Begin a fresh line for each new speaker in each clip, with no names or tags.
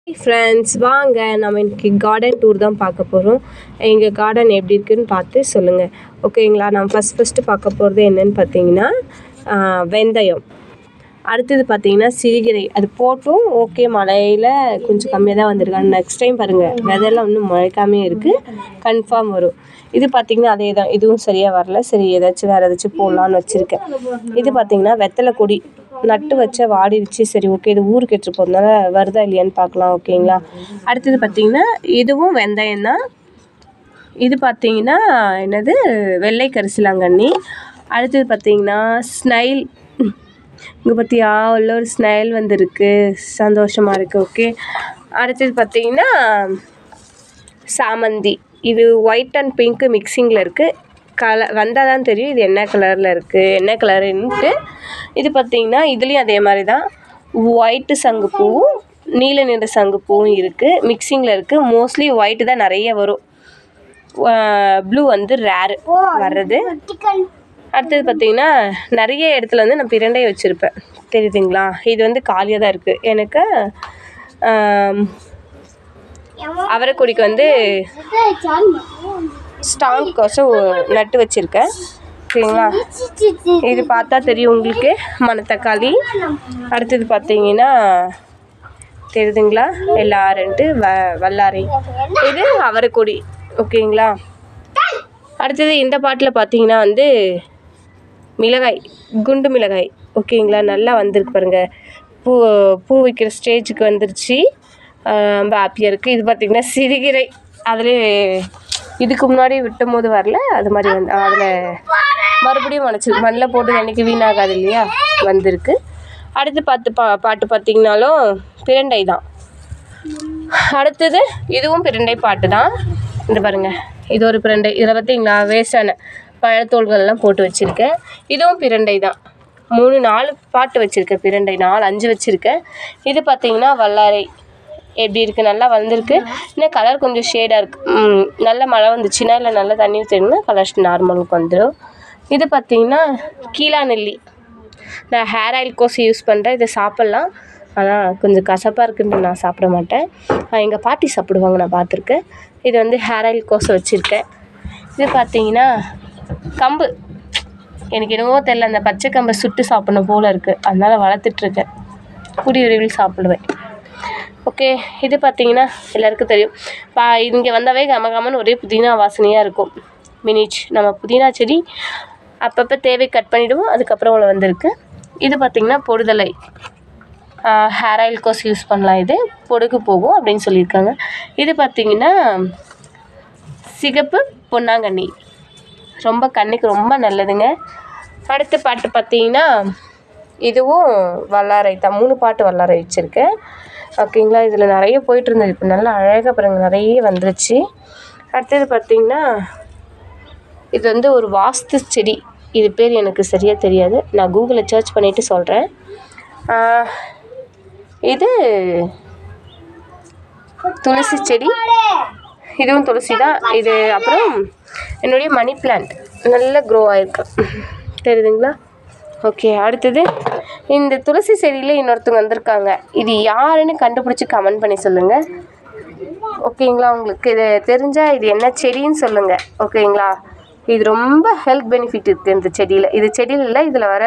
Friends வாங்க நம்ம இன்றைக்கி கார்டன் டூர் தான் பார்க்க போகிறோம். எங்கள் கார்டன் எப்படி இருக்குதுன்னு பார்த்து சொல்லுங்கள். ஓகேங்களா? நம்ம ஃபஸ்ட்டு பார்க்க போகிறது என்னென்னு பார்த்தீங்கன்னா வெந்தயம். அடுத்தது பார்த்தீங்கன்னா சிறுகீரை. அது போட்டும் ஓகே, மழையில் கொஞ்சம் கம்மியாக தான் வந்திருக்கு. நெக்ஸ்ட் டைம் பாருங்கள், வெதையெல்லாம் இன்னும் முளைக்காமே இருக்குது, கன்ஃபார்ம் வரும். இது பார்த்திங்கன்னா அதே தான், இதுவும் சரியாக வரல. சரி, ஏதாச்சும் வேறு ஏதாச்சும் போடலான்னு வச்சுருக்கேன். இது பார்த்திங்கன்னா வெத்தலை கொடி நட்டு வச்ச வாடிடுச்சு. சரி, ஓகே, இது ஊருக்கு எடுத்துகிட்டு போகிறதுனால வருதா இல்லையான்னு பார்க்கலாம். ஓகேங்களா? அடுத்தது பார்த்திங்கன்னா இதுவும் வெந்தயம் தான். இது பார்த்திங்கன்னா என்னது, வெள்ளை கரிசலாங்கண்ணி. அடுத்தது பார்த்திங்கன்னா ஸ்னைல். இங்கே பார்த்தியா, உள்ள ஒரு ஸ்னைல் வந்துருக்கு, சந்தோஷமாக இருக்குது. ஓகே, அடுத்தது பார்த்திங்கன்னா சாமந்தி. இது ஒயிட் அண்ட் பிங்க்கு மிக்சிங்கில் இருக்குது. வந்தால் தான் தெரியும் இது என்ன கலரில் இருக்குது, என்ன கலருன்ட்டு. இது பார்த்திங்கன்னா இதுலேயும் அதே மாதிரி தான், ஒயிட்டு சங்குப்பூவும் நீல நிற சங்குப்பூவும் இருக்குது, மிக்சிங்கில் இருக்குது. மோஸ்ட்லி ஒயிட்டு தான் நிறைய வரும், ப்ளூ வந்து ரேரு வர்றது. அடுத்தது பார்த்திங்கன்னா நிறைய இடத்துல வந்து நான் பிரண்டை வச்சுருப்பேன், தெரியுதுங்களா? இது வந்து காலியாக தான் இருக்குது. எனக்கு அவரைக்கொடிக்கு வந்து ஸ்டாங் கோசம் நட்டு வச்சுருக்கேன். ஓகேங்களா? இது பார்த்தா தெரியும் உங்களுக்கு, மணத்தக்காளி. அடுத்தது பார்த்தீங்கன்னா தெரியுதுங்களா, எல்லாருன்ட்டு வல்லாரை. இது அவரைக்கொடி. ஓகேங்களா? அடுத்தது இந்த பாட்டில் பார்த்தீங்கன்னா வந்து மிளகாய், குண்டு மிளகாய். ஓகேங்களா? நல்லா வந்திருக்கு பாருங்கள், பூ வைக்கிற ஸ்டேஜுக்கு வந்துருச்சு. ரொம்ப ஹாப்பியாக இருக்குது. இது பார்த்திங்கன்னா சிறுகீரை. அதில் இதுக்கு முன்னாடி விட்டும் போது வரல, அது மாதிரி வந்து அதில் மறுபடியும் வளைச்சிருக்கு. மண்ணில் போட்டு அன்றைக்கி வீணாகாது இல்லையா, வந்திருக்கு. அடுத்து பாட்டு பார்த்திங்கனாலும் பிரண்டை தான். அடுத்தது இதுவும் பிரண்டை பாட்டு தான். இந்த பாருங்கள், இது ஒரு பிரண்டை. இதில் பார்த்திங்களா வேஸ்டான பழத்தோள்கள்லாம் போட்டு வச்சுருக்கேன். இதுவும் பிரண்டை தான். 3-4 பாட்டு வச்சுருக்கேன், பிரண்டை 4-5 வச்சுருக்கேன். இது பார்த்திங்கன்னா வல்லாரை. எப்படி இருக்குது, நல்லா வந்திருக்கு. இன்னும் கலர் கொஞ்சம் ஷேடாக இருக்குது. நல்ல மழை வந்துச்சுன்னா இல்லை நல்லா தண்ணி ஊற்றினா கலர் நார்மலுக்கு வந்துடும். இது பார்த்திங்கன்னா கீழா நெல்லி. நான் ஹேர் ஆயில் கோஸ் யூஸ் பண்ணுறேன். இதை சாப்பிட்லாம், ஆனால் கொஞ்சம் கசப்பாக இருக்குன்னு நான் சாப்பிட மாட்டேன். எங்கள் பாட்டி சாப்பிடுவாங்க, நான் பார்த்துருக்கேன். இது வந்து ஹேர் ஆயில் கோஸை வச்சுருக்கேன். இது பார்த்திங்கன்னா கம்பு. எனக்கு என்னவோ தெரில, அந்த பச்சை கம்பை சுட்டு சாப்பிடணும் போல் இருக்குது, அதனால் வளர்த்துட்ருக்கேன். கூடிய விரைவில் சாப்பிடுவேன். ஓகே, இது பார்த்திங்கன்னா எல்லாருக்கும் தெரியும். இங்கே வந்தாவே கமகமன்னு ஒரே புதினா வாசனையாக இருக்கும். மினிச் நம்ம புதினா செடி அப்பப்போ தேவை கட் பண்ணிவிடுவோம், அதுக்கப்புறம் அவ்வளோ வந்திருக்கு. இது பார்த்திங்கன்னா பொடுதலை. ஹேர் ஆயில் கோஸ் யூஸ் பண்ணலாம், இது பொடுகு போகும் அப்படின்னு சொல்லியிருக்காங்க. இது பார்த்திங்கன்னா சிகப்பு பொன்னாங்கண்ணி, ரொம்ப கண்ணுக்கு ரொம்ப நல்லதுங்க. அடுத்த பாட்டு பார்த்திங்கன்னா இதுவும் வல்லாரை தான். 3 பாட்டு வல்லாரை வச்சுருக்கேன். ஓகேங்களா? இதில் நிறைய போயிட்டுருந்தது, இப்போ நல்லா அழகாக பாருங்கள், நிறைய வந்துருச்சு. அடுத்தது பார்த்திங்கன்னா இது வந்து ஒரு வாஸ்து செடி. இது பேர் எனக்கு சரியாக தெரியாது, நான் கூகுளில் சர்ச் பண்ணிவிட்டு சொல்கிறேன். இது துளசி செடி. இதுவும் துளசி தான். இது அப்புறம் என்னுடைய மணி பிளான்ட் நல்லா க்ரோ ஆகிருக்கு, தெரியுதுங்களா? ஓகே, அடுத்தது இந்த துளசி செடியில் இன்னொருத்தவங்க வந்திருக்காங்க. இது யாருன்னு கண்டுபிடிச்சி கமெண்ட் பண்ணி சொல்லுங்கள். ஓகேங்களா? உங்களுக்கு இது தெரிஞ்சால் இது என்ன செடின்னு சொல்லுங்கள். ஓகேங்களா? இது ரொம்ப ஹெல்த் பெனிஃபிட் இருக்குது இந்த செடியில். இது செடியில் இல்லை, இதில் வர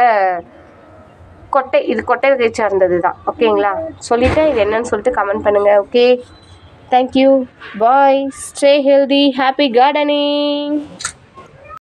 கொட்டை. இது கொட்டை வகை சார்ந்தது தான். ஓகேங்களா? சொல்லிவிட்டேன், இது என்னன்னு சொல்லிட்டு கமெண்ட் பண்ணுங்கள். ஓகே, தேங்க்யூ, பாய், ஸ்டே ஹெல்தி, ஹாப்பி கார்டனிங்.